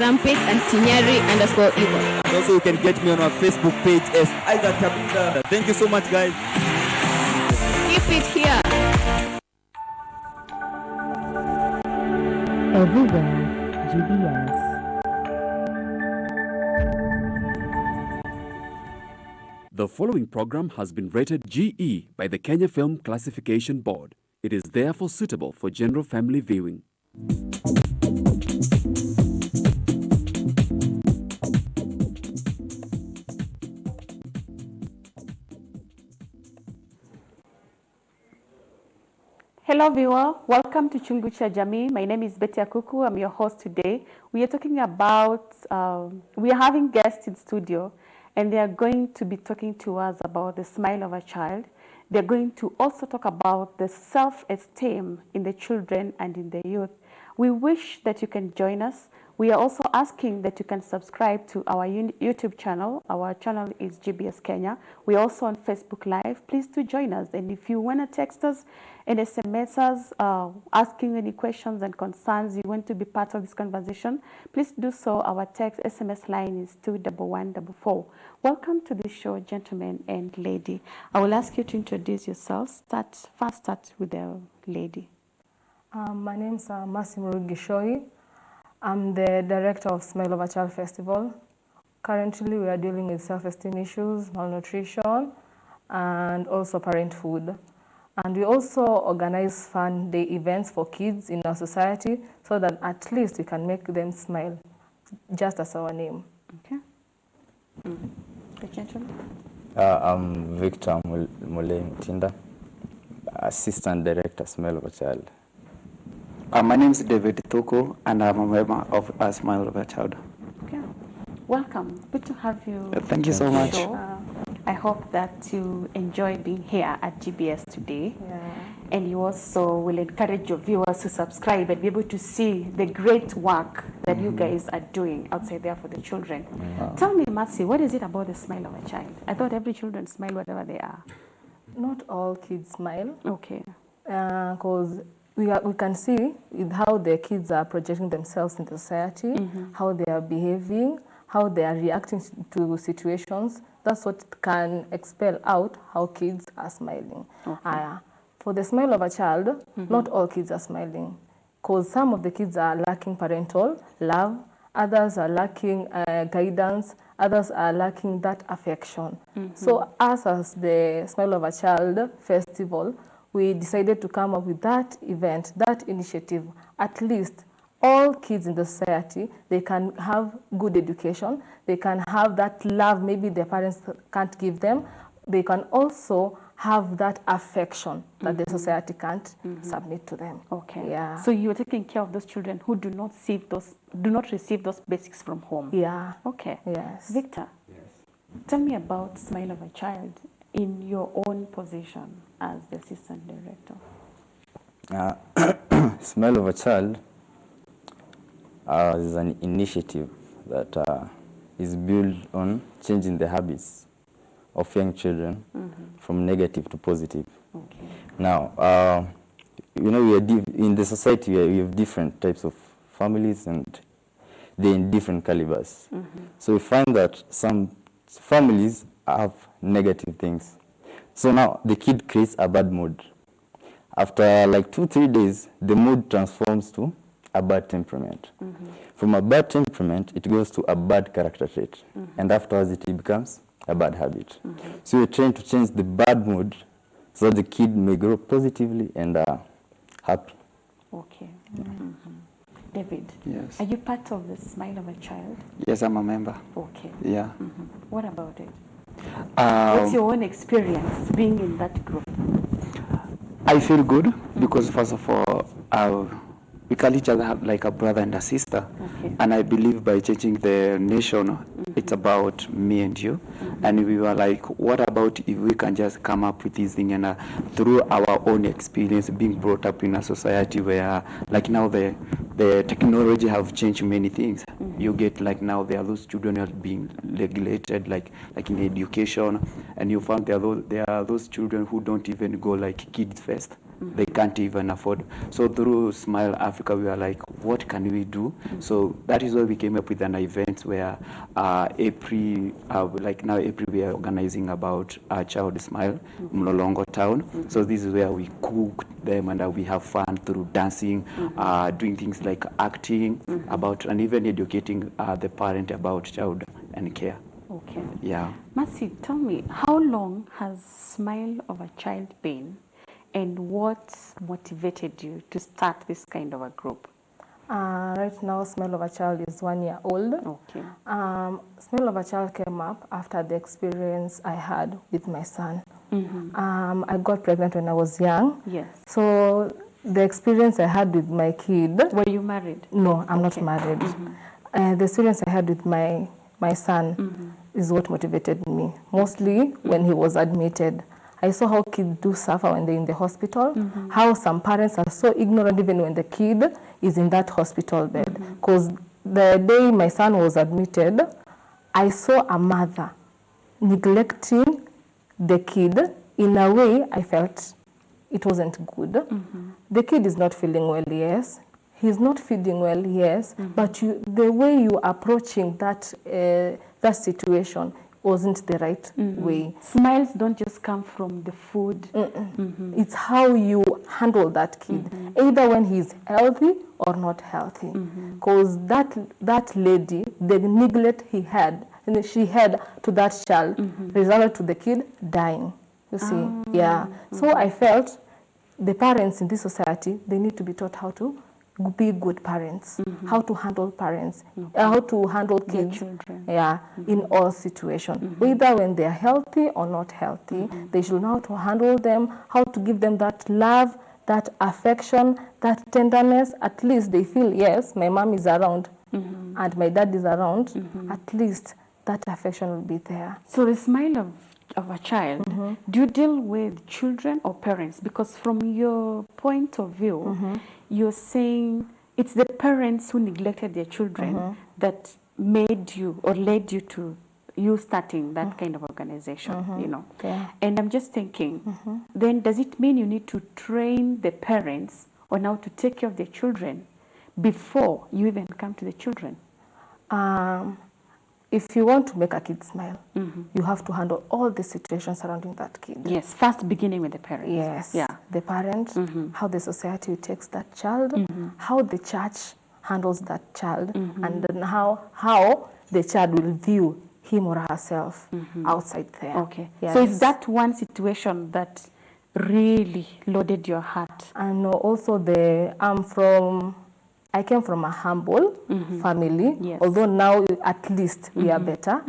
Rampage and Tinyari_Igbo. And also you can get me on our Facebook page as Isaac Tabitha. Thank you so much, guys. Keep it here. Everywhere, GBS. The following program has been rated GE by the Kenya Film Classification Board. It is therefore suitable for general family viewing. Hello viewer, welcome to Chungu Jamii. My name is Betty Akuku. I'm your host today. We are talking about, we are having guests in studio and they are going to be talking to us about the smile of a child. They're going to also talk about the self-esteem in the children and in the youth. We wish that you can join us. We are also asking that you can subscribe to our YouTube channel. Our channel is GBS Kenya. We're also on Facebook Live. Please do join us. And if you want to text us and SMS us, asking any questions and concerns, you want to be part of this conversation, please do so. Our text SMS line is 21144. Welcome to the show, gentlemen and lady. I will ask you to introduce yourselves. First start with the lady. My name is Massimo Gishoi. I'm the director of Smile of a Child Festival. Currently, we are dealing with self-esteem issues, malnutrition, and also parenthood. And we also organize fun day events for kids in our society so that at least we can make them smile, just as our name. Okay. The gentleman. I'm Victor Mulei Mutinda, Assistant Director, Smile of a Child. My name is David Thuku, and I'm a member of Smile of a Child. Okay. Welcome. Good to have you. Thank you so much. I hope that you enjoy being here at GBS today. Yeah. And you also will encourage your viewers to subscribe and be able to see the great work that you guys are doing outside there for the children. Tell me, Matsi, what is it about the smile of a child? I thought every children smile whatever they are. Not all kids smile. Okay. Because we can see with how the kids are projecting themselves in the society, how they are behaving, how they are reacting to situations. That's what can expel out how kids are smiling. Okay. For the smile of a child, not all kids are smiling, because some of the kids are lacking parental love, others are lacking guidance, others are lacking that affection. So us as the Smile of a Child Festival, we decided to come up with that event, that initiative. At least all kids in the society, they can have good education, they can have that love maybe their parents can't give them, they can also have that affection that the society can't submit to them. Okay. Yeah. So you're taking care of those children who do not receive those basics from home. Yeah. Okay. Yes. Victor. Yes. Tell me about Smile of a Child in your own position as the assistant director. Smile of a Child is an initiative that is built on changing the habits of young children from negative to positive. Okay. Now, we are in the society we have different types of families and they're in different calibers. So we find that some families have negative things. So now the kid creates a bad mood. After like 2-3 days, the mood transforms to a bad temperament. From a bad temperament, it goes to a bad character trait. And afterwards, it becomes a bad habit. So we're trying to change the bad mood so that the kid may grow positively and happy. Okay. David, Yes. are you part of the Smile of a Child? Yes, I'm a member. Okay. Yeah. What about it? What's Um, your own experience being in that group? I feel good because first of all, we call each other like a brother and a sister. Okay. And I believe by changing the nation, it's about me and you. And we were like, what about if we can just come up with this thing and through our own experience being brought up in a society where like now the technology have changed many things. You get like now there are those children who are being regulated like in education, and you find there are those children who don't even go like Kids Fest. they can't even afford. So through Smile Africa, we were like, what can we do? So that is why we came up with an event where April, like now April, we are organizing about Child Smile, Mlolongo town. So this is where we cook them and we have fun through dancing, doing things like acting, about, and even educating the parent about child and care. Okay. Yeah. Mercy, tell me, how long has Smile of a Child been, and what motivated you to start this kind of a group? Right now, Smile of a Child is 1 year old. Okay. Smile of a Child came up after the experience I had with my son. I got pregnant when I was young. Yes. So the experience I had with my kid. Were you married? No, I'm not married. The experience I had with my son is what motivated me. Mostly when he was admitted. I saw how kids do suffer when they're in the hospital, how some parents are so ignorant even when the kid is in that hospital bed. Because the day my son was admitted, I saw a mother neglecting the kid in a way I felt it wasn't good. The kid is not feeling well, yes. He's not feeding well, yes. But the way you approaching that situation wasn't the right way. Smiles don't just come from the food. It's how you handle that kid, either when he's healthy or not healthy. Because that lady, the neglect she had to that child, resulted to the kid dying. You see, yeah. So I felt the parents in this society, they need to be taught how to be good parents, how to handle parents, how to handle kids, children. In all situations, whether when they are healthy or not healthy, they should know how to handle them, how to give them that love, that affection, that tenderness. At least they feel, yes, my mom is around and my dad is around. At least that affection will be there. So the Smile of a Child, do you deal with children or parents? Because from your point of view, you're saying it's the parents who neglected their children that made you or led you to you starting that kind of organization, you know. And I'm just thinking, then does it mean you need to train the parents on how to take care of their children before you even come to the children? If you want to make a kid smile, you have to handle all the situations surrounding that kid. Yes, first beginning with the parents. Yes, yeah. The parent, how the society takes that child, how the church handles that child, and then how the child will view him or herself outside there. Okay. Yes. So is that one situation that really loaded your heart? And also I came from a humble family, Yes. although now at least we are better.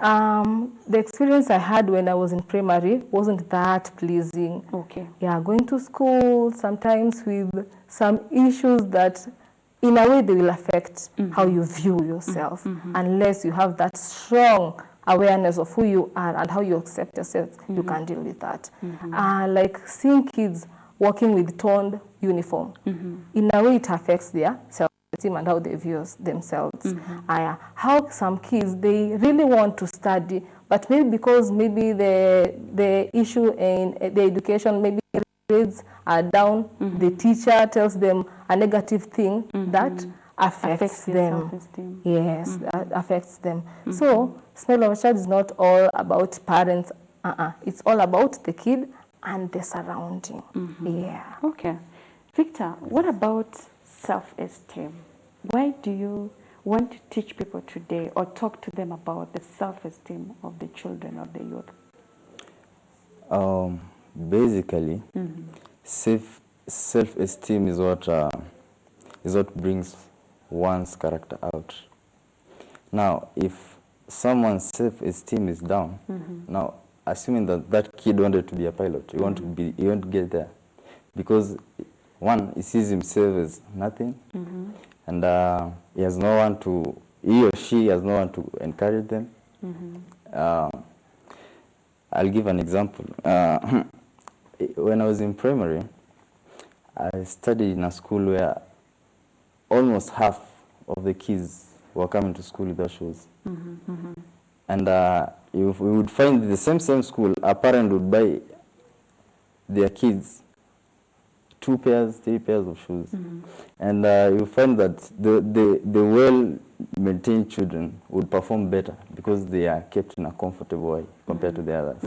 The experience I had when I was in primary wasn't that pleasing. Okay. Yeah, going to school sometimes with some issues that in a way they will affect how you view yourself, unless you have that strong awareness of who you are and how you accept yourself, you can deal with that. Like seeing kids walking with torn uniform, in a way it affects their self-esteem and how they view themselves. How some kids, they really want to study, but maybe because the issue in the education, maybe grades are down, the teacher tells them a negative thing that affects them. Yes, that affects them. So, Smile of a Child is not all about parents. It's all about the kid and the surrounding. Yeah. Okay. Victor, what about self-esteem? Why do you want to teach people today or talk to them about the self-esteem of the children or the youth? Basically, self-esteem is what brings one's character out. Now, if someone's self-esteem is down, now assuming that kid wanted to be a pilot, he won't get there, because one, he sees himself as nothing, and he has no one to, he or she has no one to encourage them. I'll give an example. When I was in primary, I studied in a school where almost half of the kids were coming to school without shoes. And we would find the same school, a parent would buy their kids 2 pairs, 3 pairs of shoes. And you find that the well-maintained children would perform better because they are kept in a comfortable way compared to the others.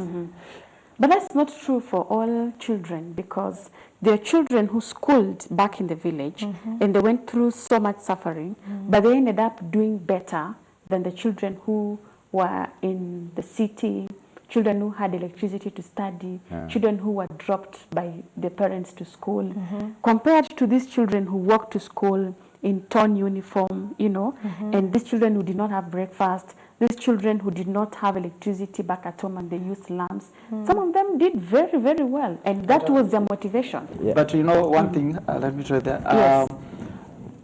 But that's not true for all children, because there are children who schooled back in the village and they went through so much suffering, but they ended up doing better than the children who were in the city, children who had electricity to study, children who were dropped by their parents to school, compared to these children who walked to school in torn uniform, you know, and these children who did not have breakfast, these children who did not have electricity back at home and they used lamps. Some of them did very, very well, and that was their motivation. But you know, one thing, let me try that. Yes.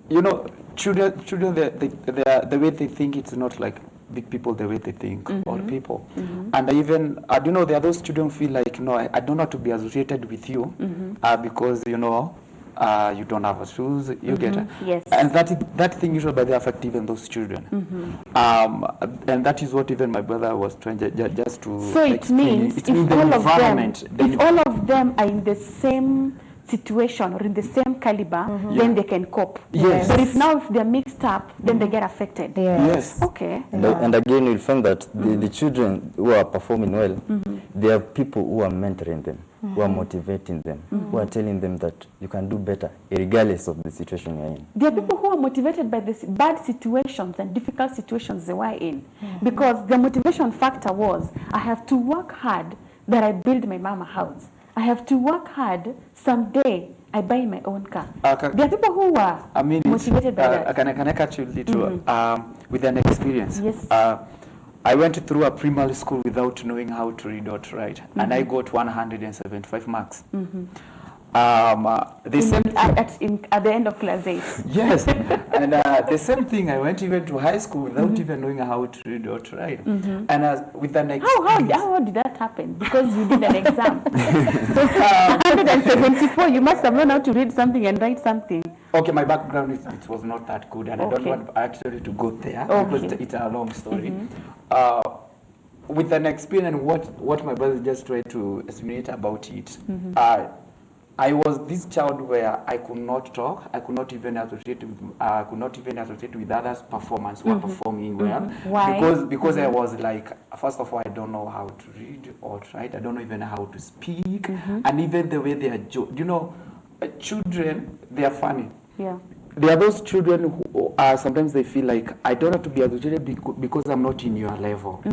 You know, children, the way they think, it's not like big people the way they think, or people. And even, you know, there are those children who feel like, no, I don't want to be associated with you because, you know, you don't have shoes, you get it. Yes. And that thing usually by the affect even those children. And that is what even my brother was trying just to So it explain. means It if means the all of them, environment, if all of them are in the same situation or in the same caliber, then they can cope. Yes. But if they're mixed up, then they get affected. Yes. Okay. And again, you'll find that the children who are performing well, there are people who are mentoring them, who are motivating them, who are telling them that you can do better, regardless of the situation you're in. There are people who are motivated by the bad situations and difficult situations they were in, because the motivation factor was, I have to work hard that I build my mama house. I have to work hard someday I buy my own car. There are people who are motivated by that. Can I catch you a little with an experience? Yes. I went through a primary school without knowing how to read or to write, and I got 175 marks. The same At the end of class 8. Yes, and the same thing, I went even to high school without even knowing how to read or to write. And with an experience... How did that happen? Because you did an exam. So 174, you must have known how to read something and write something. Okay, my background, it was not that good, and I don't want actually to go there because it's a long story. With an experience, what my brother just tried to estimate about it, I was this child where I could not talk. I could not even associate with others' performance who are performing well. Why? Because I was like, first of all, I don't know how to read or write. I don't know even how to speak, and even the way they are. You know, children, they are funny. Yeah. There are those children who sometimes they feel like I don't have to be associated because I'm not in your level.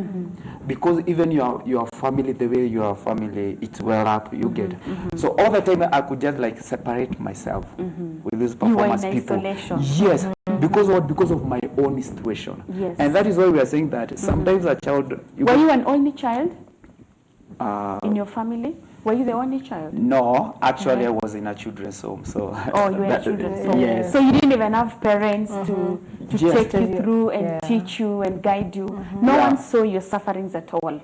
Because even your family, the way your family, it's well up, you get. So all the time I could just like separate myself with these performance people. You were in isolation. Yes. Because what? Because of my own situation. Yes. And that is why we are saying that sometimes a child. Were you an only child in your family? Were you the only child? No, actually I was in a children's home. So you were in a children's home. Yes. So you didn't even have parents to Yes. take you through and teach you and guide you. No one saw your sufferings at all.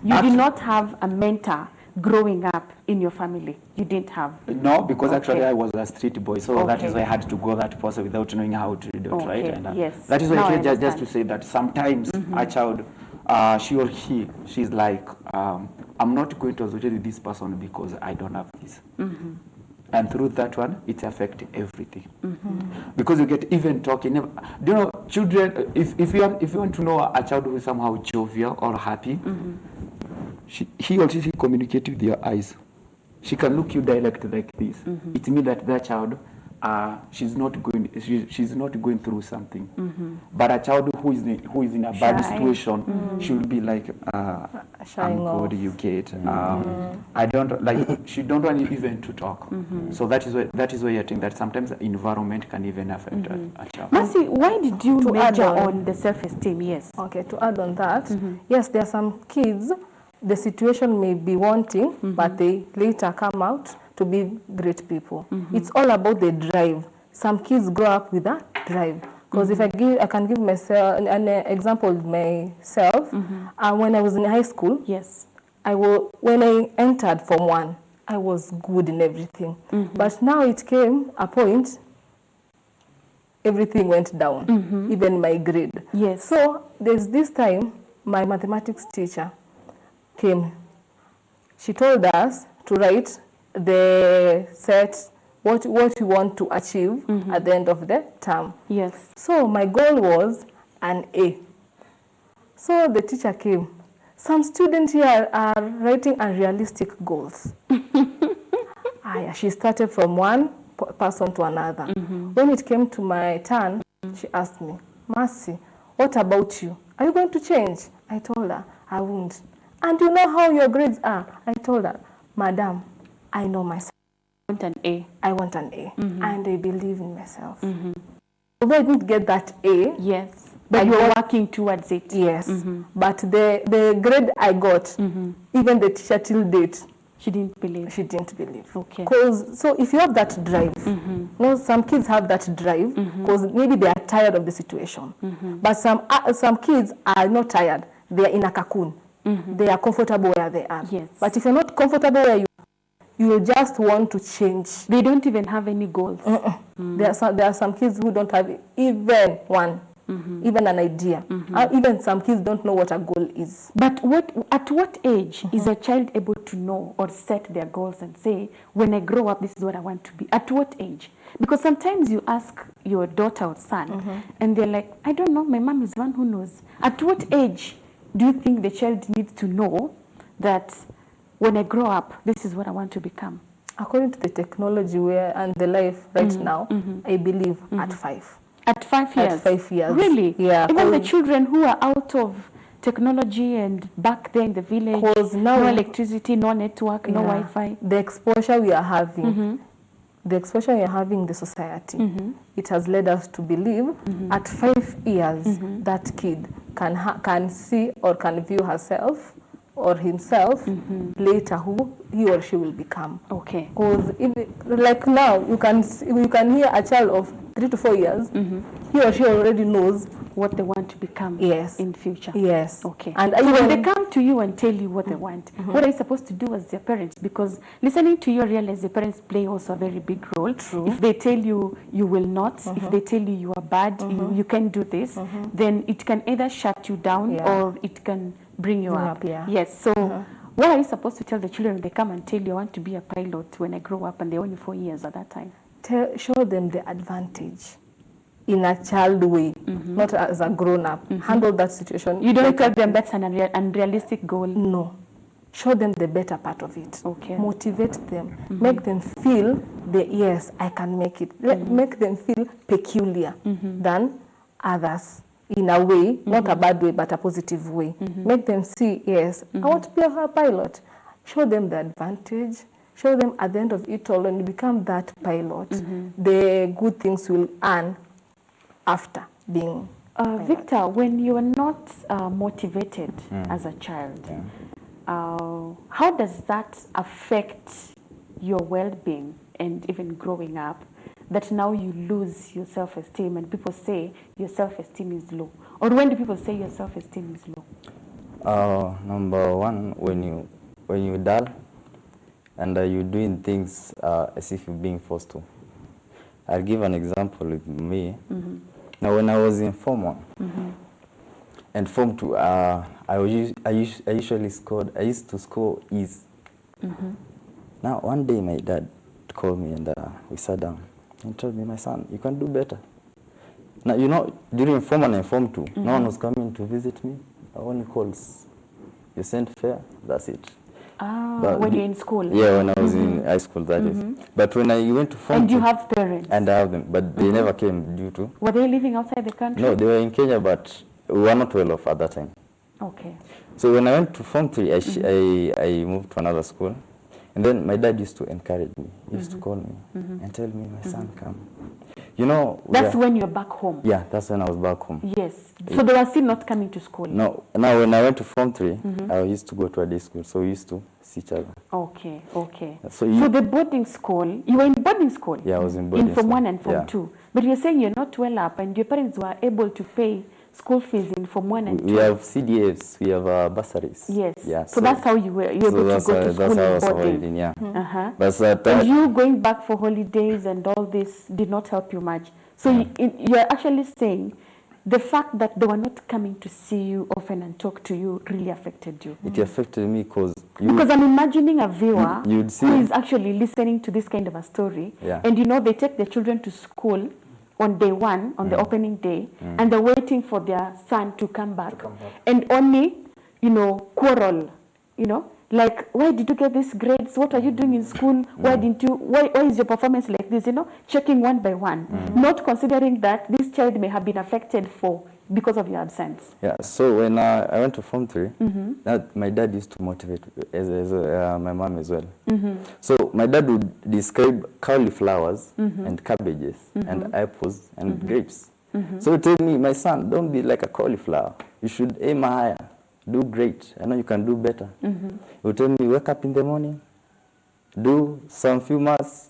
You did not have a mentor growing up in your family. You didn't have. No, because actually I was a street boy, so that is why I had to go that process without knowing how to read or write. And Yes. that is why Now I just to say that sometimes a child, she or she's like, I'm not going to associate with this person because I don't have this. And through that one, it affects everything. Because you get even talking. Do you know, children, if you want to know a child who is somehow jovial or happy, he or she communicates with your eyes. She can look you direct like this. It means that child, she's not going through something. But a child who is in a bad situation, she will be like, I'm good, you get. I don't like. She don't want even to talk. So that is why I think that sometimes the environment can even affect a child. Mercy, why did you major on the self-esteem? Yes. Okay, to add on that, yes, there are some kids, the situation may be wanting, but they later come out to be great people. It's all about the drive. Some kids grow up with that drive. Because if I can give myself an example of myself. When I was in high school, Yes. when I entered Form 1, I was good in everything. But now it came a point, everything went down, even my grade. Yes. So there's this time, my mathematics teacher came. She told us to write the set what you want to achieve at the end of the term. Yes. So my goal was an A. So the teacher came. Some students here are writing unrealistic goals. She started from one person to another. When it came to my turn, she asked me, Mercy, what about you? Are you going to change? I told her, I won't. And you know how your grades are? I told her, Madam, I know myself. I want an A. I want an A. And I believe in myself. Although I didn't get that A. Yes. But you're working towards it. Yes. But the grade I got, even the teacher till date, she didn't believe. She didn't believe. Okay. So if you have that drive, some kids have that drive because maybe they are tired of the situation. But some kids are not tired. They are in a cocoon. They are comfortable where they are. Yes. But if you're not comfortable where you will just want to change. They don't even have any goals. There are some kids who don't have even one. Even an idea. Even some kids don't know what a goal is. But at what age is a child able to know or set their goals and say, when I grow up, this is what I want to be? At what age? Because sometimes you ask your daughter or son, and they're like, I don't know, my mom is one who knows. At what age do you think the child needs to know that when I grow up, this is what I want to become? According to the technology and the life right now, I believe at 5. At 5 years? At 5 years. Really? Yeah. Even the children who are out of technology and back there in the village, no electricity, no network, no Wi-Fi. The exposure we are having, in the society, it has led us to believe at 5 years that kid can see or can view herself or himself later who he or she will become. Okay. Because like now, you can hear a child of 3 to 4 years, he or she already knows what they want to become in future. Yes. Okay. And so when they come to you and tell you what they want, what are you supposed to do as their parents? Because listening to you, realize the parents play also a very big role. True. If they tell you, you will not. If they tell you, you are bad, you can't do this, then it can either shut you down or it can bring you up. Yes. So what are you supposed to tell the children when they come and tell you, I want to be a pilot when I grow up, and they're only 4 years at that time? Show them the advantage in a child way, not as a grown-up. Handle that situation. You don't tell them that's an unrealistic goal? No. Show them the better part of it. Okay. Motivate them. Make them feel yes, I can make it. Make them feel peculiar than others in a way, not a bad way, but a positive way. Make them see, yes, I want to be a pilot. Show them the advantage. Show them at the end of it all, when you become that pilot, the good things will earn after being Victor, when you are not motivated as a child, how does that affect your well-being and even growing up, that now you lose your self-esteem and people say your self-esteem is low? Or when do people say your self-esteem is low? Number one, when you dull, and you're doing things as if you're being forced to. I'll give an example with me. Now, when I was in Form 1 and Form 2, I used to score E's. Now, one day my dad called me and we sat down and told me, my son, you can do better. Now, you know, during Form 1 and Form 2, no one was coming to visit me. Only calls. You sent fare, that's it. When you're in school? Yeah, when I was in high school, that is. But when I went to Form 2... And you have parents? And I have them, but they never came due to... Were they living outside the country? No, they were in Kenya, but we were not well off at that time. Okay. So when I went to Form 3, I moved to another school. And then my dad used to encourage me. He used to call me and tell me, my son, come. You know... That's when you're back home? Yeah, that's when I was back home. Yes. So they were still not coming to school? No. Now, when I went to Form 3, I used to go to a day school, so we used to see each other. Okay, okay. So the boarding school, you were in boarding school? Yeah, I was in boarding school. In Form 1 and Form 2. But you're saying you're not well up and your parents were able to pay school fees in Form 1 and 2? We have CDFs, we have bursaries. Yes. Yeah, so that's how you were able to go to school in boarding? That's how I was avoiding, yeah. And you going back for holidays and all this did not help you much. So you're actually saying the fact that they were not coming to see you often and talk to you really affected you? It affected me because I'm imagining a viewer you'd see, who is actually listening to this kind of a story, yeah. and they take their children to school on day one, on the opening day, and they're waiting for their son to come back. And only, quarrel, like, why did you get these grades? What are you doing in school? Why is your performance like this? Checking one by one, not considering that this child may have been affected because of your absence. Yeah, so when I went to Form 3, my dad used to motivate as my mom as well. So my dad would describe cauliflowers and cabbages and apples and grapes. So he told me, my son, don't be like a cauliflower. You should aim higher. Do great. I know you can do better. He would tell me, wake up in the morning, do some few maths,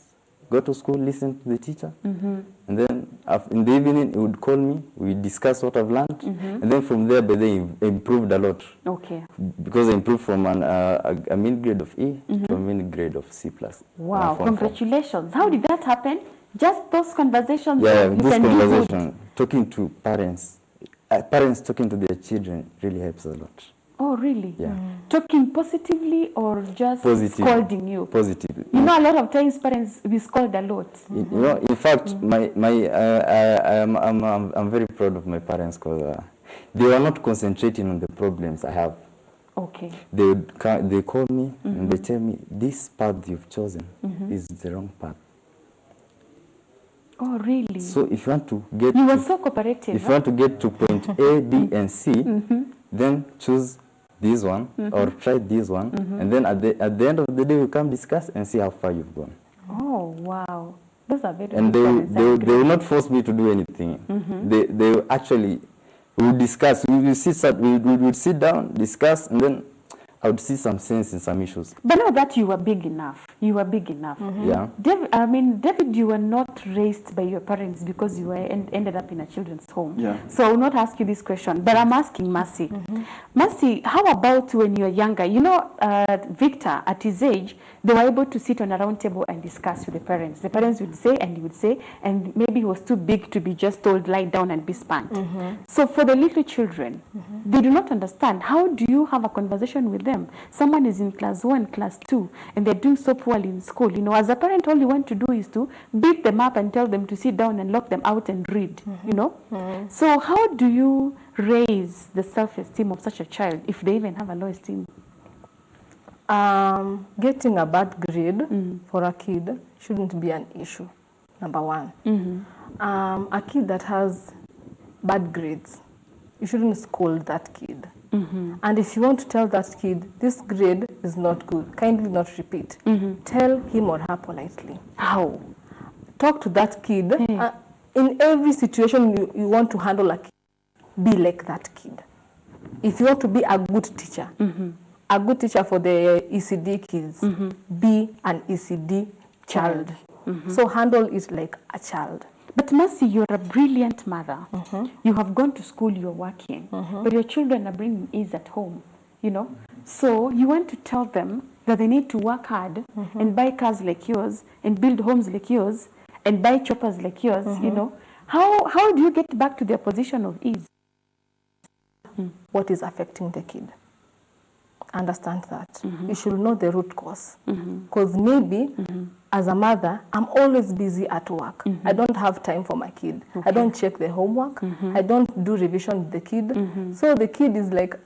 go to school, listen to the teacher. And then in the evening, he would call me. We discuss what I've learned. And then from there, but they improved a lot. Okay. Because I improved from a mid grade of E to a mid grade of C+. Wow, congratulations. How did that happen? Just those conversations? Yeah, this conversation, talking to parents. Parents talking to their children really helps a lot. Oh, really? Yeah. Talking positively or just scolding you? Positively. A lot of times parents, we scold a lot. In fact, I'm very proud of my parents because they were not concentrating on the problems I have. Okay. They call me and they tell me, this path you've chosen is the wrong path. Oh, really? So if you want to get... You were so cooperative. If you want to get to point A, B, and C, then choose this one or try this one. And then at the end of the day, we come discuss and see how far you've gone. Oh, wow. Those are very And they will not force me to do anything. They will actually, we will discuss. We will sit down, discuss, and then I would see some sense in some issues. But now that you were big enough, Yeah. David, you were not raised by your parents because you ended up in a children's home. Yeah. So I will not ask you this question, but I'm asking Mercy. Mercy, how about when you were younger? Victor, at his age, they were able to sit on a round table and discuss with the parents. The parents would say, and he would say, and maybe he was too big to be just told, lie down and be spanked. So for the little children, they do not understand. How do you have a conversation with them? Someone is in class 1, class 2, and they're doing so poorly in school. As a parent, all you want to do is to beat them up and tell them to sit down and lock them out and read, So how do you raise the self-esteem of such a child if they even have a low esteem? Getting a bad grade for a kid shouldn't be an issue, number one. A kid that has bad grades, you shouldn't scold that kid. And if you want to tell that kid, this grade is not good, kindly not repeat. Tell him or her politely. How? Talk to that kid. In every situation you want to handle a kid, be like that kid. If you want to be a good teacher for the ECD kids, be an ECD child. So handle it like a child. But Mercy, you're a brilliant mother. You have gone to school, you're working, but your children are bringing A's at home, So you want to tell them that they need to work hard and buy cars like yours and build homes like yours and buy choppers like yours, How do you get back to their position of ease? What is affecting the kid? Understand that. You should know the root cause. Because maybe as a mother, I'm always busy at work. I don't have time for my kid. I don't check the homework. I don't do revision with the kid. So the kid is like,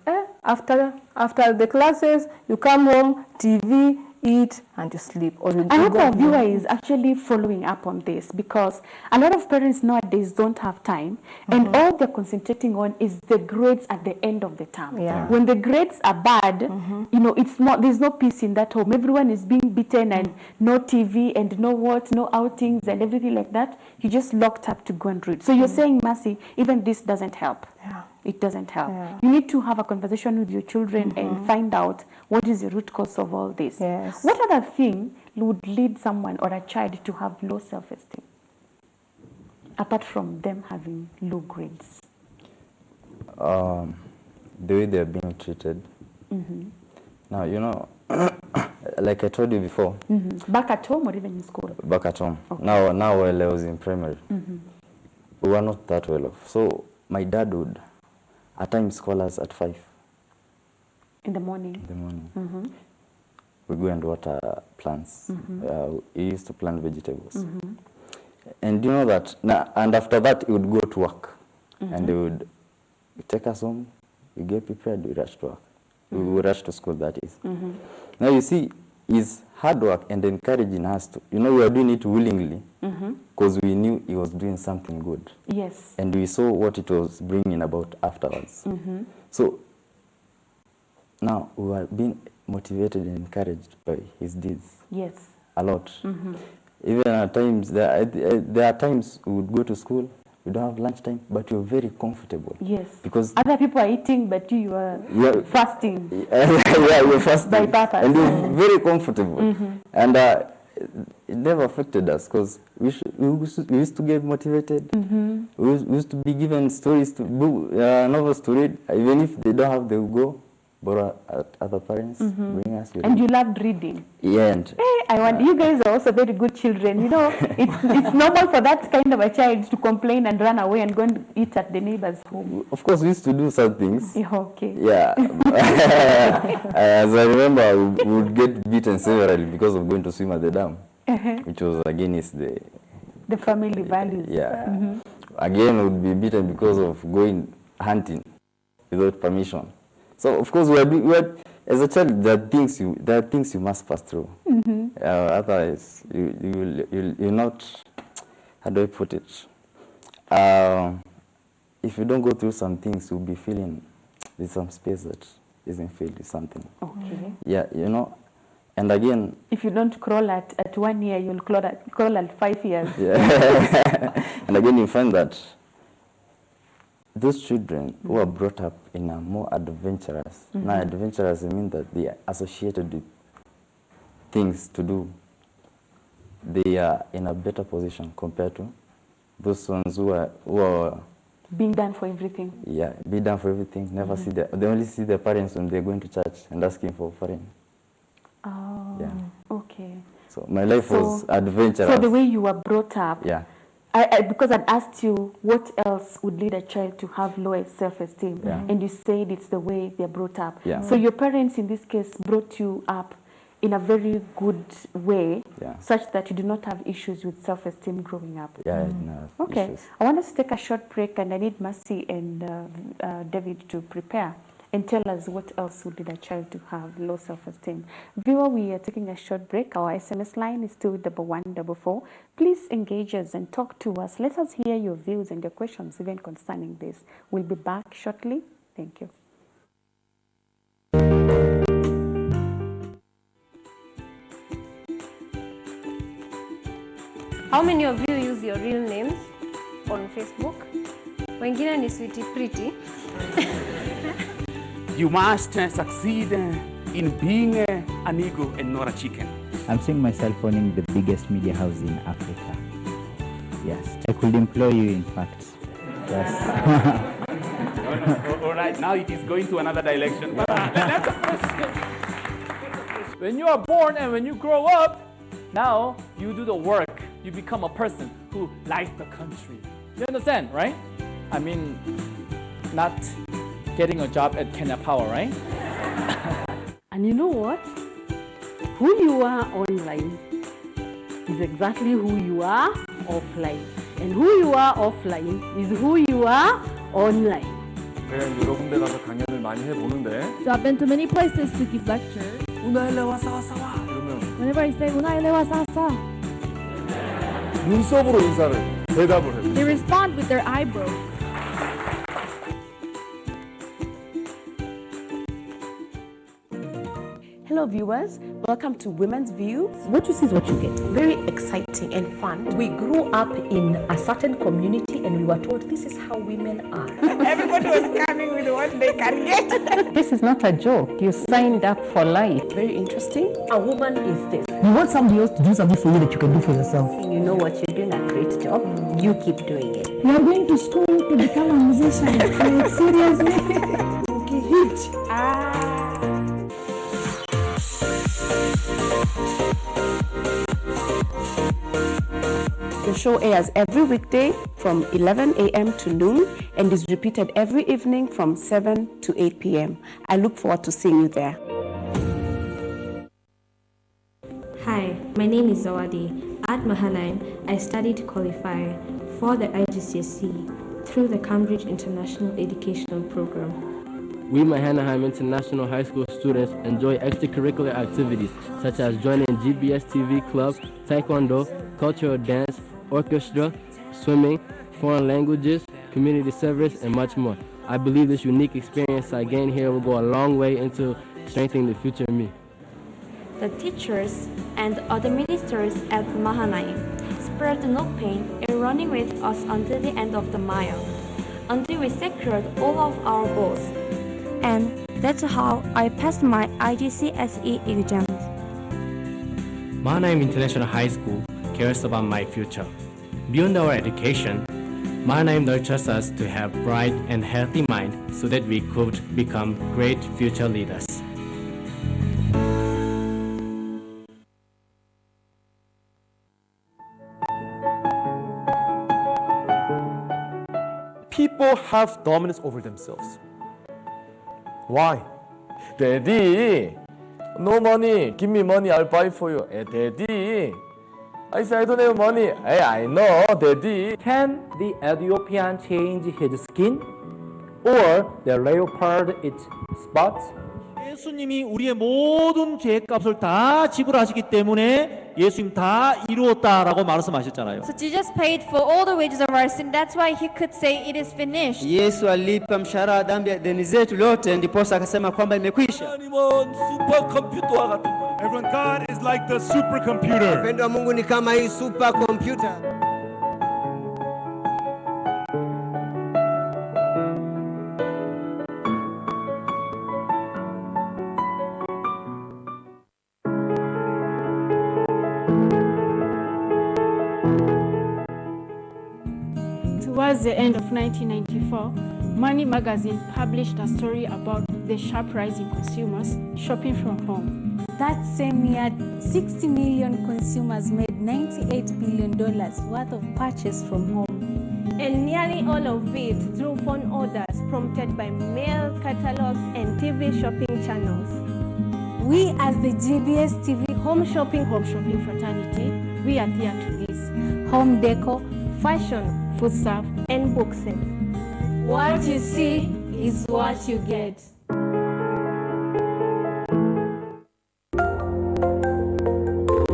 after the classes, you come home, TV, eat, and you sleep. I hope our viewer is actually following up on this, because a lot of parents nowadays don't have time, and all they're concentrating on is the grades at the end of the term. Yeah. When the grades are bad, there's no peace in that home. Everyone is being beaten, and no TV and no outings and everything like that. You're just locked up to go and read. So you're saying, Mercy, even this doesn't help. Yeah. It doesn't help. Yeah. You need to have a conversation with your children and find out what is the root cause of all this. Yes. What other thing would lead someone or a child to have low self-esteem, apart from them having low grades? The way they are being treated. Now, like I told you before. Back at home or even in school? Back at home. Okay. Now while I was in primary, we were not that well off. So my dad would at times call us at 5 In the morning. in the morning. We go and water plants. He used to plant vegetables. And you know that, and after that, he would go to work. And he would take us home, we get prepared, we rush to work. We would rush to school, that is. Now you see, his hard work and encouraging us to, we were doing it willingly because we knew he was doing something good. Yes. And we saw what it was bringing about afterwards. So now we are being motivated and encouraged by his deeds. Yes. A lot. Even at times, there are times we would go to school, we don't have lunchtime, but you're very comfortable. Yes. Because other people are eating, but you are fasting. Yeah, you're fasting. By purpose. And you're very comfortable. And it never affected us because we used to get motivated. We used to be given stories, novels to read. Even if they don't have, they will go borrow other parents, bring us. And you loved reading. Yeah. And, I want you guys are also very good children. It's normal for that kind of a child to complain and run away and go and eat at the neighbor's home. Of course, we used to do some things. Yeah, okay. Yeah. As I remember, we would get beaten severally because of going to swim at the dam, which was against the family values. Yeah. Again, we would be beaten because of going hunting without permission. So of course, we are as a child, there are things you must pass through. Otherwise, you're not. How do I put it? If you don't go through some things, you'll be feeling there's some space that isn't filled with something. Okay. Yeah, and again. If you don't crawl at 1 year, you'll crawl at 5 years. Yeah. And again, you find that those children who are brought up in a more adventurous, now adventurous, I mean that they are associated with things to do. They are in a better position compared to those ones who are being done for everything. Yeah, be done for everything. Never see they only see their parents when they're going to church and asking for offering. Oh, yeah. Okay. So my life was adventurous. So the way you were brought up. Yeah. Because I'd asked you what else would lead a child to have lower self-esteem, and you said it's the way they're brought up. Yeah. So your parents, in this case, brought you up in a very good way, such that you do not have issues with self-esteem growing up. Yeah, no okay. Issues. I want us to take a short break, and I need Mercy and David to prepare and tell us what else would lead a child to have low self-esteem. Viewer, we are taking a short break. Our SMS line is 21144. Please engage us and talk to us. Let us hear your views and your questions even concerning this. We'll be back shortly. Thank you. How many of you use your real names on Facebook? Wengine ni sweetie pretty. You must succeed in being an eagle and not a chicken. I'm seeing myself owning the biggest media house in Africa. Yes, I could employ you, in fact. Yes. All right, now it is going to another direction. But when you are born and when you grow up, now you do the work. You become a person who likes the country. You understand, right? I mean, not getting a job at Kenya Power, right? And you know what? Who you are online is exactly who you are offline. And who you are offline is who you are online. 여러 군데 가서 강연을 많이 해보는데 So I've been to many places to give lectures. 우나일레 와사 이러면 Whenever I say 우나일레 와사 눈썹으로 인사를 대답을 해요. They respond with their eyebrows. Hello viewers, welcome to Women's View. What you see is what you get. Very exciting and fun. We grew up in a certain community and we were told this is how women are. Everybody was coming with what they can get. This is not a joke. You signed up for life. Very interesting. A woman is this. You want somebody else to do something for you that you can do for yourself. You know what, you're doing a great job. You keep doing it. You are going to school to become a musician. Like, seriously? Okay, huge. The show airs every weekday from 11 a.m. to noon and is repeated every evening from 7 to 8 p.m. I look forward to seeing you there. Hi, my name is Zawadi. At Mahanaim, I studied qualify for the IGCSE through the Cambridge International Educational Program. We Mahanaim International High School students enjoy extracurricular activities such as joining GBS TV Club, Taekwondo, cultural dance, orchestra, swimming, foreign languages, community service, and much more. I believe this unique experience I gained here will go a long way into strengthening the future me. The teachers and other ministers at Mahanaim spared no pain in running with us until the end of the mile, until we secured all of our goals. And that's how I passed my IGCSE exams. Mahanaim International High School cares about my future. Beyond our education, Mahanaim nurtures us to have bright and healthy mind so that we could become great future leaders. People have dominance over themselves. Why? Daddy, no money. Give me money, I'll buy for you. Hey, Daddy, I say I don't have money. Hey, I know, Daddy. Can the Ethiopian change his skin? Or the leopard its spots? 예수님이 우리의 모든 죄값을 다 지불하시기 때문에 예수님 다 이루었다라고 말씀하셨잖아요. So Jesus paid for all the wages of our sin. That's why he could say it is finished. Yesu alipa mshahara wa dhambi ya deni zetu lote, ndiposa akasema kwamba imekwisha. 하나님은 슈퍼컴퓨터와 같은 분이에요. Everyone, God is like the supercomputer. Upendo wa Mungu ni kama hii supercomputer. Towards the end of 1994, Money magazine published a story about the sharp rise in consumers shopping from home. That same year, 60 million consumers made $98 billion worth of purchase from home. And nearly all of it through phone orders prompted by mail catalogs and TV shopping channels. We as the GBS TV Home shopping fraternity, we adhere to this. Home decor, fashion, foodstuff, and books. What you see is what you get.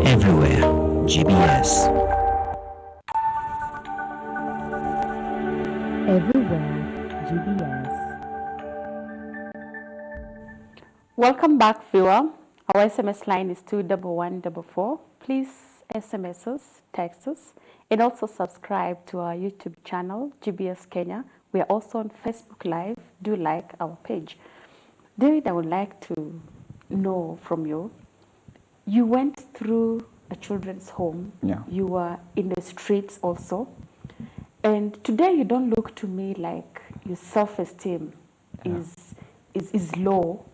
Everywhere, GBS. Everywhere, GBS. Welcome back, viewer. Our SMS line is 21144. Please SMS us, text us, and also subscribe to our YouTube channel, GBS Kenya. We are also on Facebook Live. Do like our page. David, I would like to know from you, you went through a children's home. Yeah. You were in the streets also. And today you don't look to me like your self-esteem is low.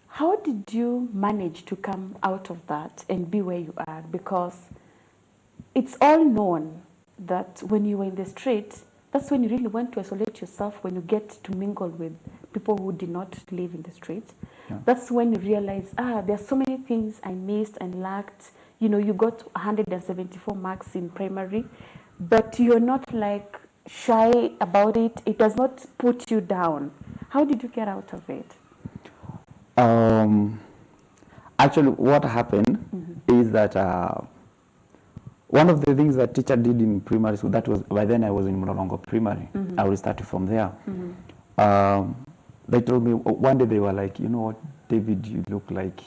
How did you manage to come out of that and be where you are? Because it's all known that when you were in the street, that's when you really want to isolate yourself, when you get to mingle with people who did not live in the street. Yeah. That's when you realize, there are so many things I missed and lacked. You know, you got 174 marks in primary, but you're not like shy about it. It does not put you down. How did you get out of it? Actually, what happened is that one of the things that teacher did in primary school, that was, by then I was in Mlolongo Primary. I will start from there. They told me, one day they were like, you know what, David, you look like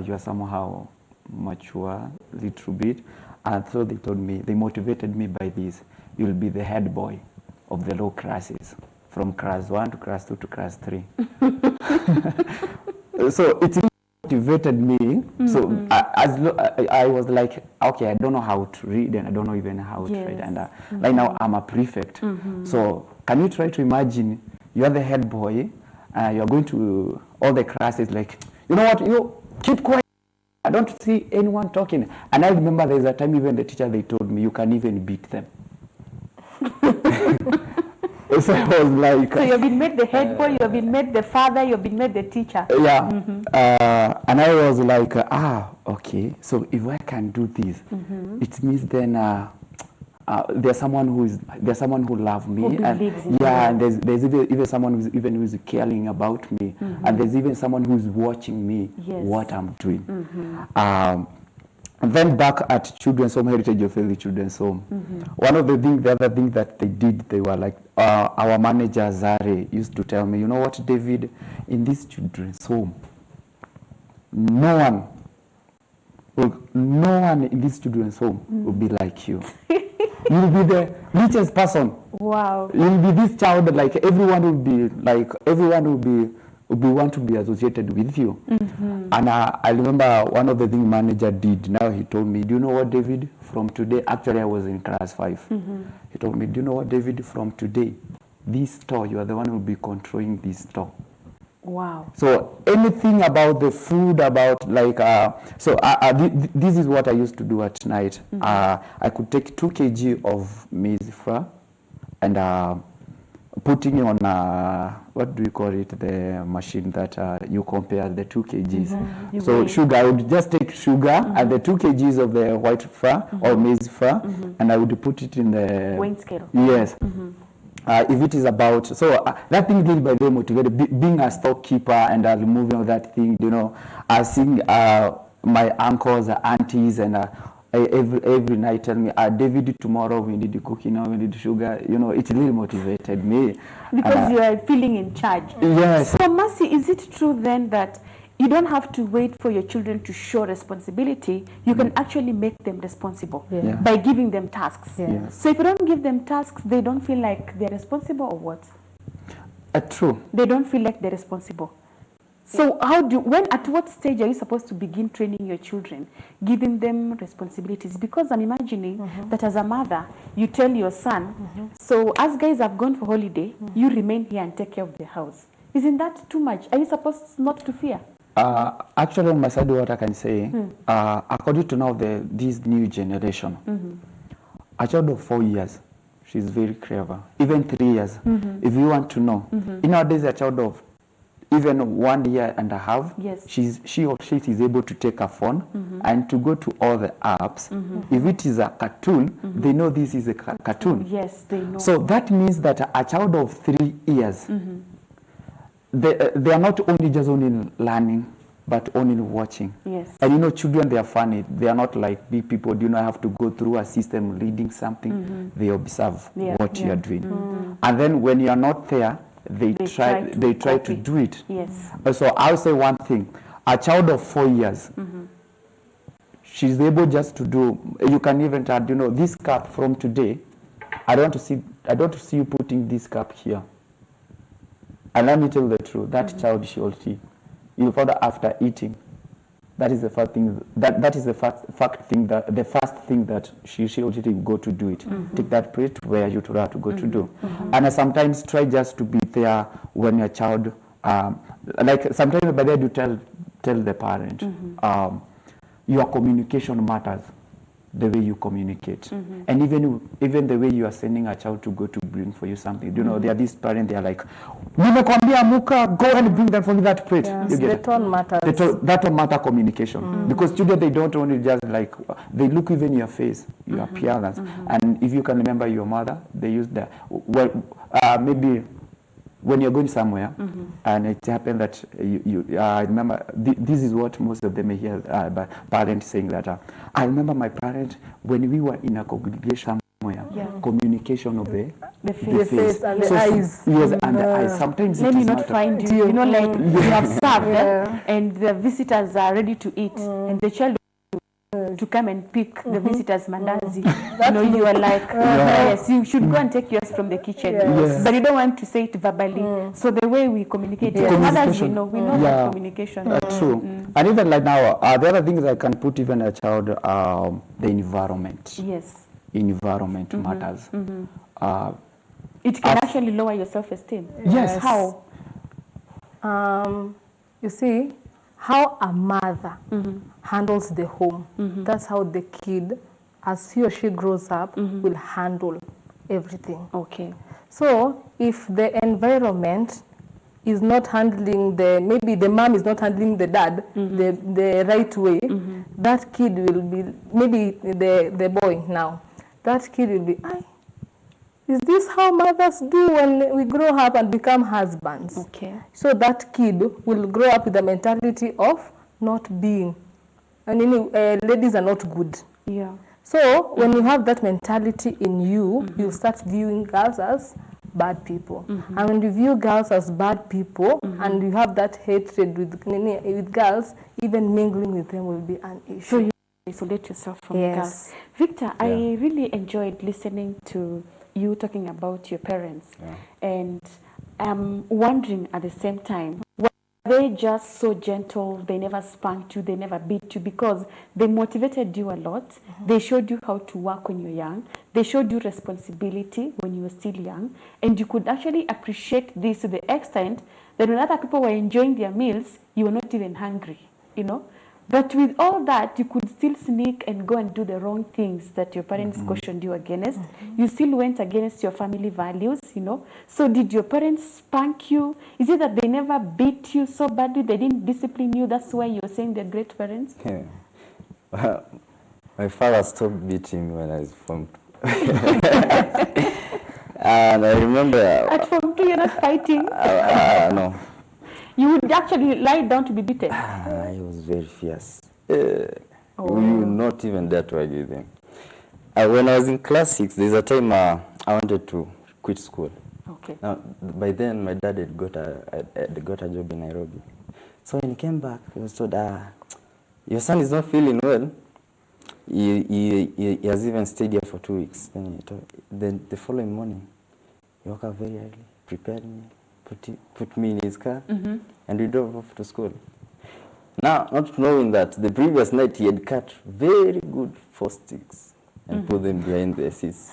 you are somehow mature a little bit. And so they told me, they motivated me by this, you'll be the head boy of the low classes, from class 1 to class 2 to class 3. So it motivated me. So I was like, okay, I don't know how to read and I don't know even how to write. And right now I'm a prefect. So can you try to imagine you are the head boy, you're going to all the classes like, you know what, you keep quiet. I don't see anyone talking. And I remember there's a time even the teacher, they told me, you can even beat them. So I was like... So you've been made the head boy, you've been made the father, you've been made the teacher. Yeah. And I was like, okay, so if I can do this, it means then there's someone who loves me, Who and believes in yeah, you. and there's even someone who's caring about me, and there's even someone who's watching me what I'm doing. And then back at Children's Home, Heritage of Healthy Children's Home, one of the other thing that they did, they were like, our manager Zare used to tell me, you know what, David, in this children's home, no one in this children's home will be like you. You'll be the richest person. Wow. You'll be this child, like everyone will want to be associated with you. And I remember one of the things manager did, now he told me, do you know what, David, from today, actually I was in class 5. He told me, do you know what, David, from today, this store, you are the one who will be controlling this store. Wow. So anything about the food, about like, this is what I used to do at night. I could take 2 kg of maize flour and putting on, what do you call it, the machine that you compare the 2 kgs. So sugar, I would just take sugar and the 2 kgs of the white flour or maize flour, and I would put it in the... weight scale. Yes. If it is about, so that thing did by them motivated, being a storekeeper and removing all that thing, you know, seeing my uncles, aunties, and every night tell me, David, tomorrow we need cooking, we need sugar, you know, it really motivated me. Because you are feeling in charge. Yes. So Mercy, is it true then that you don't have to wait for your children to show responsibility? You can actually make them responsible by giving them tasks. Yes. So if you don't give them tasks, they don't feel like they're responsible, or what? True. They don't feel like they're responsible. So at what stage are you supposed to begin training your children, giving them responsibilities? Because I'm imagining that as a mother, you tell your son, so as guys have gone for holiday, you remain here and take care of the house. Isn't that too much? Are you supposed not to fear? Actually, on my side, what I can say, according to now this new generation, a child of 4 years, she's very clever. Even 3 years, if you want to know. Nowadays, a child of even 1 year and a half, she or she is able to take a phone and to go to all the apps. If it is a cartoon, they know this is a cartoon. Yes, they know. So that means that a child of 3 years, they are not only just only learning, but only watching. Yes. And you know, children, they are funny. They are not like big people. Do you know, have to go through a system reading something. They observe what you are doing. And then when you are not there, they try to do it. Yes. So I'll say one thing. A child of 4 years, she's able just to do, you can even add, you know, this cup from today, I don't want to see you putting this cup here. And let me tell you the truth, that child, she or she, you further after eating, that is the first thing, that is the first thing that she or she will go to do it. Take that plate where you told her to go to do. And sometimes try just to be there when your child, like sometimes by then you tell the parent, your communication matters. The way you communicate, and even the way you are sending a child to go to bring for you something. You know, there are these parents. They are like, "Nimekwambia muka, go and bring that for me that plate." Yes, the tone matters. That tone matter communication, because children, they don't only just like, they look even your face, your appearance, and if you can remember your mother, they use that. Well, maybe when you're going somewhere, and it happened that I remember, this is what most of them hear, parents saying that, I remember my parent, when we were in a congregation somewhere, communication of the face and the eyes. Yes, and the eyes. Sometimes let it me is not not find you. You know, like you have served, and the visitors are ready to eat, and the child to come and pick the visitors' mandazi. You know, you are like, yes, you should go and take yours from the kitchen. But you don't want to say it verbally. So the way we communicate, mothers, we know that communication. True. And even like now, the other things I can put even a child, the environment. Yes. Environment matters. It can actually lower your self-esteem. Yes. How? You see, how a mother handles the home, that's how the kid, as he or she grows up, will handle everything. Okay. So if the environment is not handling maybe the mom is not handling the dad the right way, that kid will be, maybe the boy now, that kid will be, is this how mothers do when we grow up and become husbands? Okay. So that kid will grow up with the mentality of not being, ladies are not good. Yeah. So when you have that mentality in you, you start viewing girls as bad people. And when you view girls as bad people, and you have that hatred with girls, even mingling with them will be an issue. So you isolate yourself from girls. Victor, I really enjoyed listening to you talking about your parents. And I'm wondering at the same time, were they just so gentle, they never spanked you, they never beat you, because they motivated you a lot, they showed you how to work when you're young, they showed you responsibility when you were still young, and you could actually appreciate this to the extent that when other people were enjoying their meals, you were not even hungry, But with all that, you could still sneak and go and do the wrong things that your parents cautioned you against. You still went against your family values, So did your parents spank you? Is it that they never beat you so badly, they didn't discipline you? That's why you're saying they're great parents? Yeah. My father stopped beating me when I was formed. And I remember... At Form 2, you're not fighting? No. You would actually lie down to be beaten? He was very fierce. We would not even dare to argue with him. When I was in class 6, there's a time I wanted to quit school. Okay. Now, by then, my dad had got a job in Nairobi. So when he came back, he was told, your son is not feeling well. He has even stayed here for 2 weeks. Then the following morning, he woke up very early, prepared me, put me in his car, and we drove off to school. Now, not knowing that the previous night he had cut very good 4 sticks and put them behind the seats.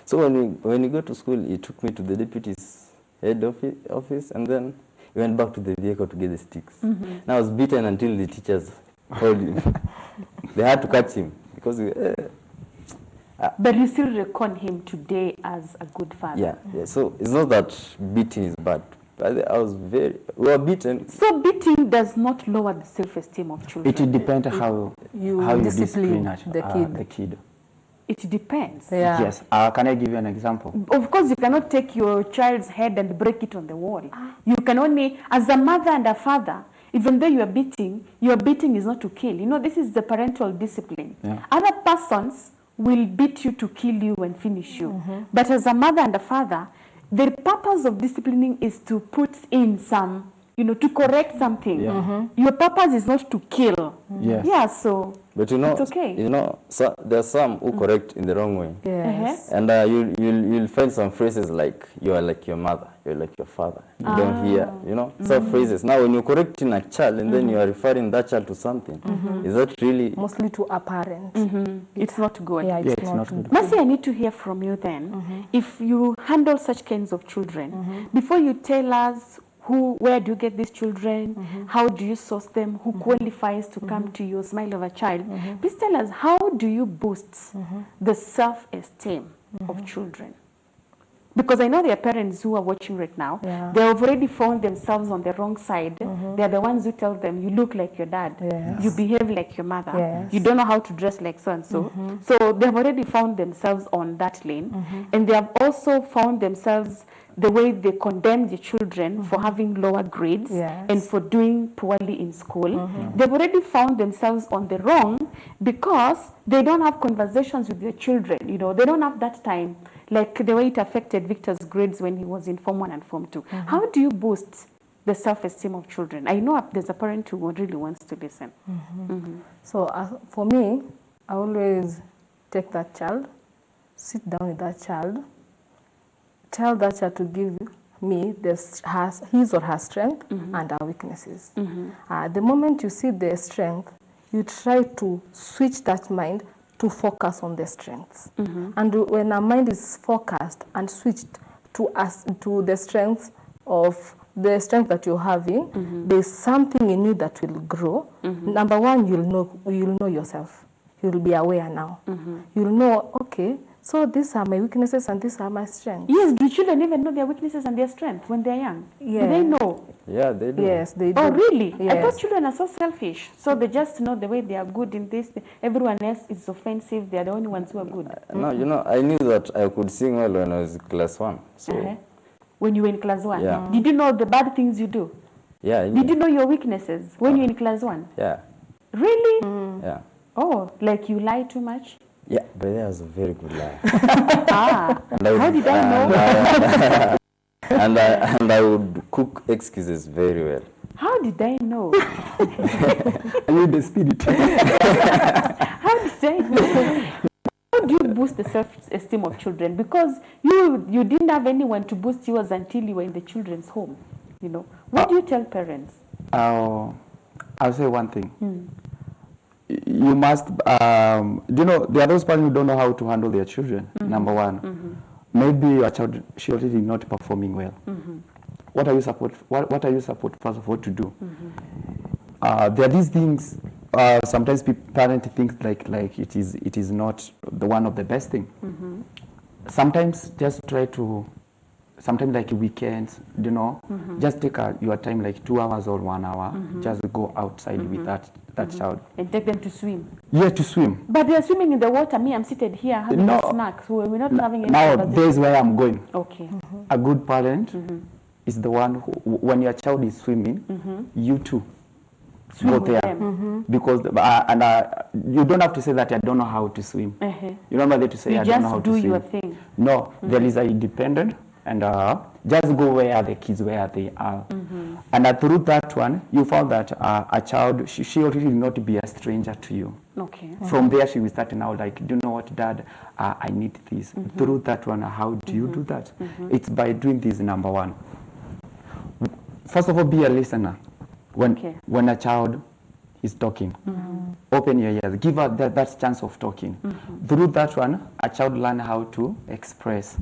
So when we got to school, he took me to the deputy's head office, and then we went back to the vehicle to get the sticks. Now I was beaten until the teachers called him. They had to catch him because but you still reckon him today as a good father? Yeah. So it's not that beating is bad. We were beaten. So beating does not lower the self-esteem of children? It depends how you discipline the kid. It depends? Yeah. Yes. Can I give you an example? Of course, you cannot take your child's head and break it on the wall. You can only, as a mother and a father, even though you are beating, your beating is not to kill. This is the parental discipline. Yeah. Other persons will beat you to kill you and finish you. But as a mother and a father, the purpose of disciplining is to put in some, to correct something. Your purpose is not to kill. Yes. Yeah, so but it's okay. So there are some who correct in the wrong way. Yes. And you'll find some phrases like, you are like your mother, you're like your father. You don't hear, some phrases. Now, when you're correcting a child and then you are referring that child to something, is that really... Mostly to a parent. It's not good. Yeah, it's not good. Mercy, I need to hear from you then. If you handle such kinds of children, before you tell us where do you get these children, how do you source them, who qualifies to come to your Smile of a Child, please tell us, how do you boost the self-esteem of children? Because I know there are parents who are watching right now. Yeah. They have already found themselves on the wrong side. They are the ones who tell them, you look like your dad. Yes. You behave like your mother. Yes. You don't know how to dress like so-and-so. So they have already found themselves on that lane. And they have also found themselves the way they condemn the children for having lower grades and for doing poorly in school. They've already found themselves on the wrong because they don't have conversations with their children. They don't have that time, like the way it affected Victor's grades when he was in Form 1 and Form 2. How do you boost the self-esteem of children? I know there's a parent who really wants to listen. So for me, I always take that child, sit down with that child, tell that child to give me his or her strength and our weaknesses. The moment you see their strength, you try to switch that mind to focus on the strengths. And when our mind is focused and switched to the strength that you're having, there's something in you that will grow. Number one, you'll know yourself. You'll be aware now. You'll know, okay, So these are my weaknesses and these are my strengths. Yes, do children even know their weaknesses and their strengths when they're young? Yeah. Do they know? Yeah, they do. Yes, they do. Oh, really? I Yes. thought children are so selfish. So they just know the way they are good in this. Everyone else is offensive. They are the only ones who are good. No, you know, I knew that I could sing well when I was in class 1. So, When you were in class 1? Yeah. Did you know the bad things you do? yeah, I Did knew. you know your weaknesses when you were in class 1? Yeah, Really? yeah. Oh, like you lie too much? Yeah, but that was a very good liar. Ah, And I would- how did I know? And I would cook excuses very well. How did I know? I need the spirit. How did I know? How do you boost the self-esteem of children? Because you didn't have anyone to boost yours until you were in the children's home. You know, what do you tell parents? I'll say one thing. You must, do you know, there are those parents who don't know how to handle their children, number one. Maybe your child, she already not performing well. What are you supposed first of all to do? There are these things, sometimes parents think like it is not the one of the best thing. Sometimes just try to, sometimes like weekends, you know, just take your time, like 2 hours or 1 hour, just go outside with that child. And take them to swim. Yeah, to swim. But they are swimming in the water. Me, I'm seated here having No. a snack. So we're not having any Now, conversation. there's where I'm going. Okay. A good parent is the one who, when your child is swimming, you too Swim go with there. them. Because you don't have to say that I don't know how to swim. You don't have to say You I don't know just how do to swim. your thing. No, there is a independent, and just go where the kids where they are. And through that one, you found that a child, she already will not be a stranger to you. Okay. From there, she will start now like, do you know what, Dad? I need this. Through that one, how do you do that? It's by doing this, number one. First of all, be a listener. When a child is talking, open your ears. Give her that chance of talking. Through that one, a child learn how to express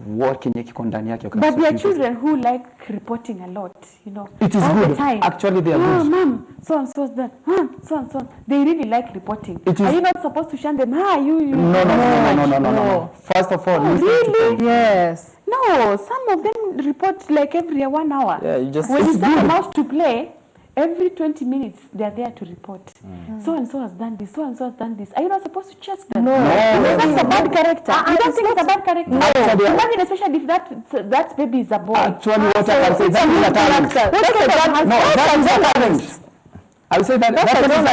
what kenye kiko ndani yake. But there are children who like reporting a lot, you know. It is all good. the time. Actually, they are good. Mom, so and so's done. So and so. They really like reporting. It is- Are you not supposed to shun them? You. No. First of all, listen to them. Yes. No, some of them report like every 1 hour. Yeah, you just. When you It's start good. them out to play, every 20 minutes they are there to report. So and so has done this. So and so has done this. Are you not supposed to chase them? No. That's a bad character. You don't think it's a bad character? Actually, Imagine, especially if that baby is a boy. Actually, what I can say, that is a talent. That is a talent. I would say that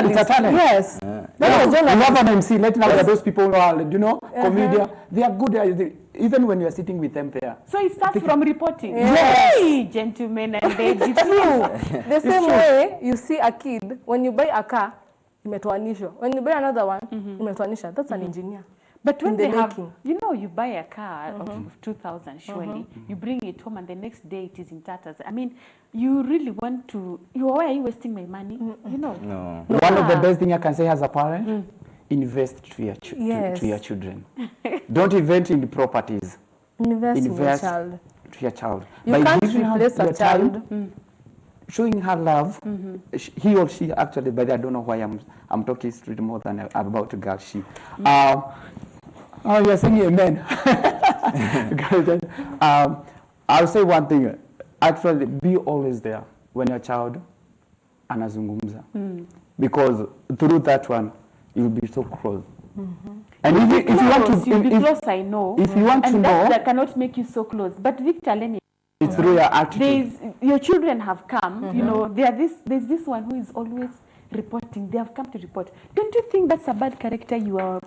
it's a talent. Yes. You have an MC, let now those people who are, you know, comedian, they are good at even when you are sitting with them there. So it starts from reporting. Yes. Hey, gentlemen and ladies. The same way you see a kid, when you buy a car, imetoanishwa. When you buy another one, imetoanisha. That's an engineer. But when In the they have, making. you know, you buy a car of 2,000 surely, you bring it home and the next day it is in tatters. I mean, you really want to, why are you wasting my money? You know. No. One of the best things I can say as a parent, invest to your, Yes. to your children. Don't invest in the properties. Invest in your child. To your child. You By can't giving her replace a your time, child. showing her love, he or she actually, but I don't know why I'm talking straight more than about a girl, she. You're saying amen. I'll say one thing. Actually, be always there when your child anazungumza. Because through that one, you'll be so close. And if you want to, you'll be close, I know. If you want to and know, that cannot make you so close. But Victor, let me. it's through your attitude. Your children have come. You know, there's this one who is always reporting. They have come to report. Don't you think that's a bad character you are?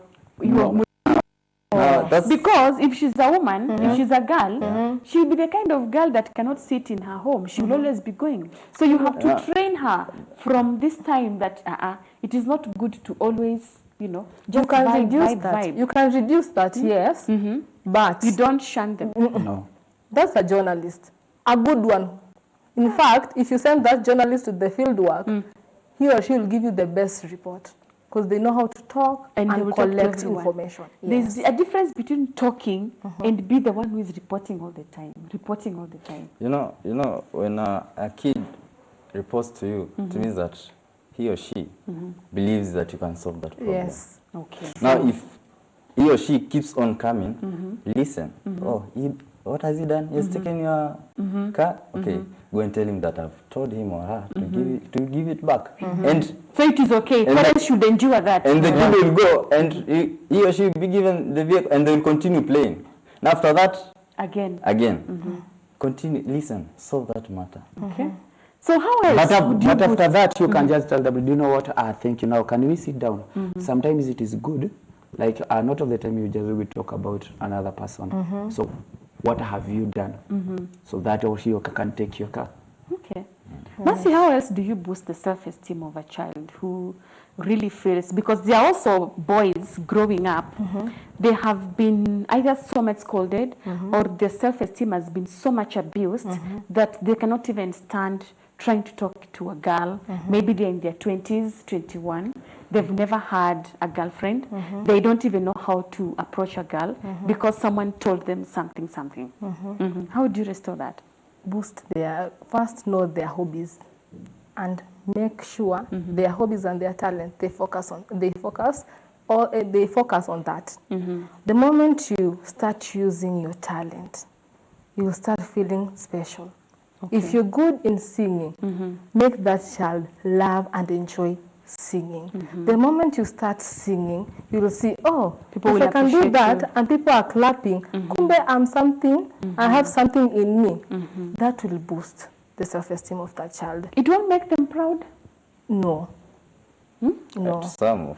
Because if she's a woman, if she's a girl, she'll be the kind of girl that cannot sit in her home. She will always be going. So you have to train her from this time that it is not good to always, you know, just You can vibe, reduce vibe, that. vibe. You can reduce that, yes. But You don't shun them. No. that's a journalist, a good one. In fact, if you send that journalist to the field work, he or she will give you the best report because they know how to talk and they will talk to collect everyone. information. There's a difference between talking and be the one who is reporting all the time. Reporting all the time. You know, when a kid reports to you, it means that he or she believes that you can solve that problem. Yes. Okay. Now, if he or she keeps on coming, listen. Oh, what has he done? He's taken your car? Okay, go and tell him that I've told him or her to give it back. And so it is okay. Parents should endure that. And the kid will go, and he or she will be given the vehicle, and they will continue playing. And after that, again. Continue, listen, solve that matter. Okay. So how else? But after that, you can just tell them, do you know what? I think, can we sit down? Sometimes it is good. Like, not all the time you just will talk about another person. So, what have you done? So that or she can take your car. Okay. Mercy, how else do you boost the self-esteem of a child who really feels, because they are also boys growing up, they have been either so much scolded or their self-esteem has been so much abused that they cannot even stand trying to talk to a girl. Maybe they're in their 20s, 21. They've never had a girlfriend. They don't even know how to approach a girl because someone told them something. How do you restore that? First know their hobbies and make sure their hobbies and their talent, they focus on that. The moment you start using your talent, you will start feeling special. If you're good in singing, make that child love and enjoy singing. The moment you start singing, you will see, oh, people if I can do that and people are clapping, kumbe I'm something, I have something in me. That will boost the self-esteem of that child. It won't make them proud? No. No.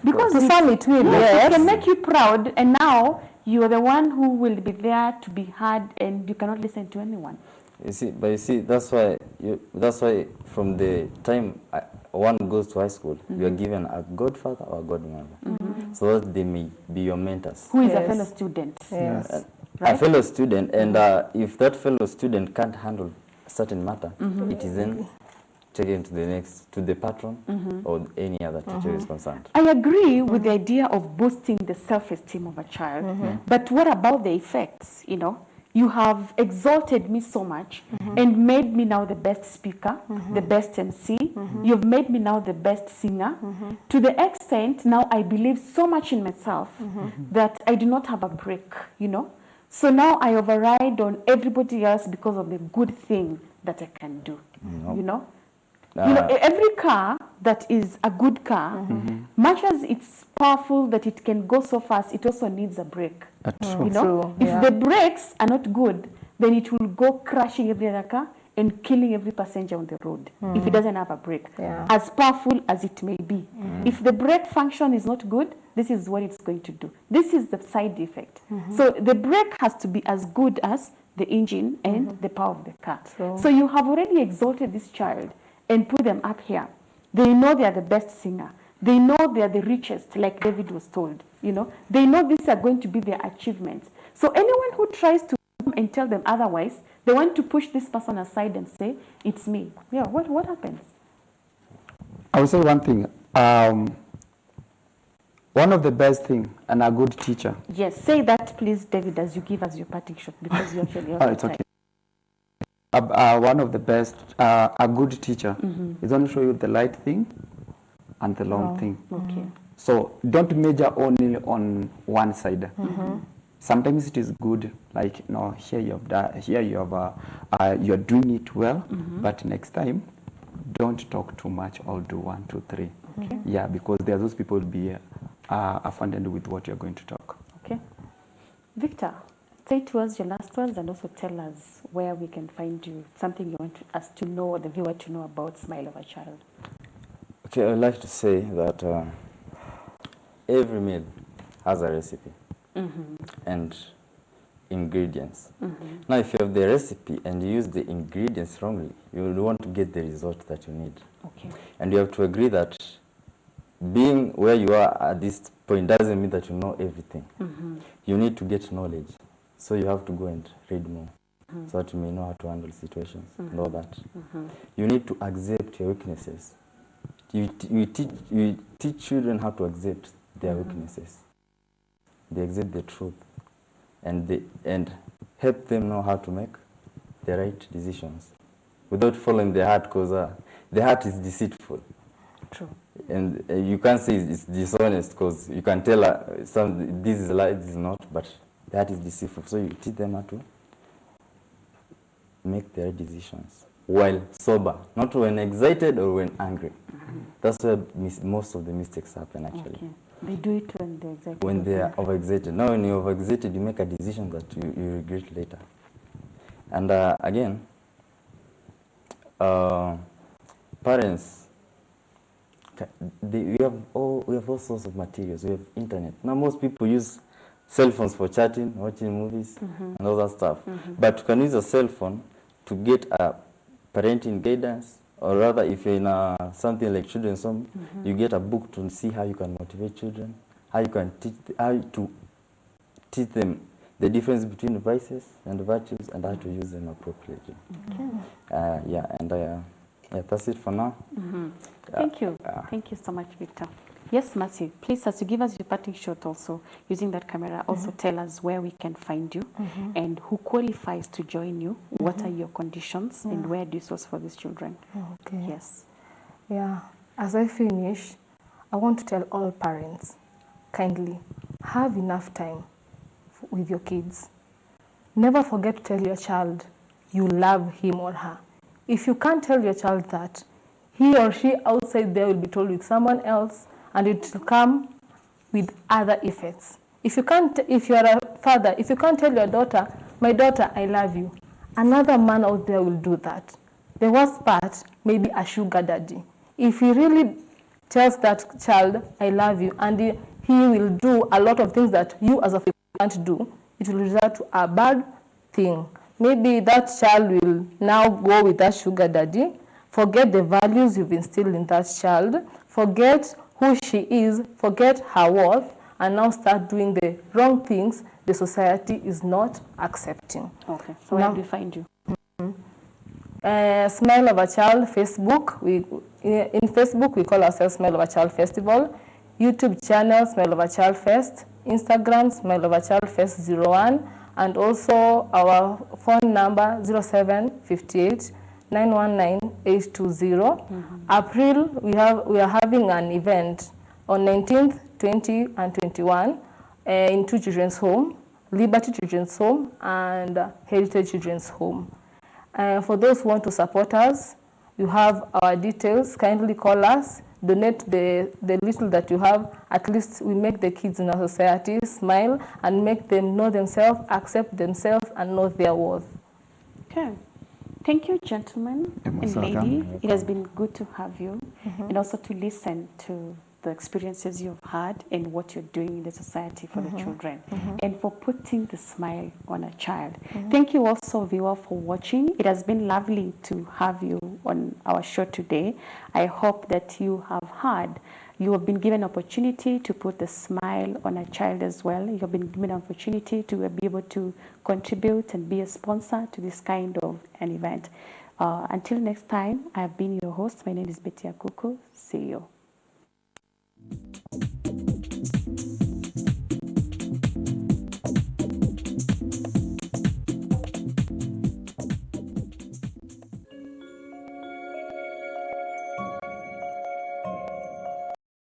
Because to some it will. Yes, it can make you proud, and now you are the one who will be there to be heard, and you cannot listen to anyone. You see, that's why from the time one goes to high school, you are given a godfather or a godmother, so that they may be your mentors. Who is a fellow student. Yes. A fellow student, and if that fellow student can't handle a certain matter, it is then taken to the patron or any other teacher is concerned. I agree with the idea of boosting the self-esteem of a child, but what about the effects, You have exalted me so much and made me now the best speaker, the best MC. You've made me now the best singer. To the extent now I believe so much in myself that I do not have a break, So now I override on everybody else because of the good thing that I can do, every car that is a good car, much as it's powerful that it can go so fast, it also needs a brake. True. If the brakes are not good, then it will go crashing every other car and killing every passenger on the road if it doesn't have a brake, as powerful as it may be. If the brake function is not good, this is what it's going to do. This is the side effect. So the brake has to be as good as the engine and the power of the car. So you have already exalted this child and put them up here. They know they are the best singer. They know they are the richest, like David was told. They know these are going to be their achievements. So anyone who tries to come and tell them otherwise, they want to push this person aside and say, it's me. Yeah, what happens? I will say one thing. One of the best thing and a good teacher. Yes, say that please, David, as you give us your parting shot, because you actually have it's okay. One of the best, a good teacher is going to show you the light thing and the long thing. Okay. So don't major only on one side. Sometimes it is good, like here you have you're doing it well, but next time don't talk too much or do 1, 2, 3. Okay. Yeah, because there are those people will be offended with what you're going to talk. Okay. Victor, say to us your last words and also tell us where we can find you, something you want us to know or the viewer to know about Smile of a Child. Okay, I'd like to say that every meal has a recipe and ingredients. Now, if you have the recipe and you use the ingredients wrongly, you will want to get the result that you need. Okay. And you have to agree that being where you are at this point doesn't mean that you know everything. You need to get knowledge. So you have to go and read more so that you may know how to handle situations and all that. You need to accept your weaknesses. You teach children how to accept their weaknesses. They accept the truth and help them know how to make the right decisions without following their heart, because the heart is deceitful. True. And you can't say it's dishonest because you can tell this is a lie, this is not, but that is deceitful. So you teach them how to make their decisions while sober, not when excited or when angry. That's where most of the mistakes happen, actually. Okay. They do it when they're excited. When they are overexcited. Now, when you're overexcited, you make a decision that you regret later. And again, parents, we have all sorts of materials. We have internet. Now, most people use cell phones for chatting, watching movies, and all that stuff. But you can use a cell phone to get a parenting guidance, or rather, if you're in something like children's home, you get a book to see how you can motivate children, how you can teach them the difference between vices and virtues, and how to use them appropriately. Okay. That's it for now. Thank you. Thank you so much, Victor. Yes, Matthew, please, as you give us your parting shot also, using that camera, also tell us where we can find you and who qualifies to join you, what are your conditions, and where do you source for these children? Okay. Yes. Yeah. As I finish, I want to tell all parents, kindly, have enough time with your kids. Never forget to tell your child you love him or her. If you can't tell your child that, he or she outside there will be told with someone else, and it will come with other effects. If you are a father, if you can't tell your daughter, my daughter, I love you, another man out there will do that. The worst part may be a sugar daddy. If he really tells that child, I love you, and he will do a lot of things that you as a father can't do, it will result to a bad thing. Maybe that child will now go with that sugar daddy, forget the values you've instilled in that child, forget who she is, forget her worth, and now start doing the wrong things the society is not accepting. Okay, so where do we find you? Smile of a Child, Facebook. In Facebook, we call ourselves Smile of a Child Festival. YouTube channel, Smile of a Child Fest. Instagram, Smile of a Child Fest 01. And also our phone number, 0758 919 820. April, we are having an event on 19th, 20, and 21 in two children's home, Liberty Children's Home and Heritage Children's Home. For those who want to support us, you have our details. Kindly call us, donate the little that you have. At least we make the kids in our society smile and make them know themselves, accept themselves, and know their worth. Okay. Thank you, gentlemen and lady. It has been good to have you and also to listen to the experiences you've had and what you're doing in the society for the children and for putting the smile on a child. Thank you also, viewer, for watching. It has been lovely to have you on our show today. I hope that you have been given an opportunity to put the smile on a child as well. You have been given an opportunity to be able to contribute and be a sponsor to this kind of an event. Until next time, I have been your host. My name is Betty Akuku. See you.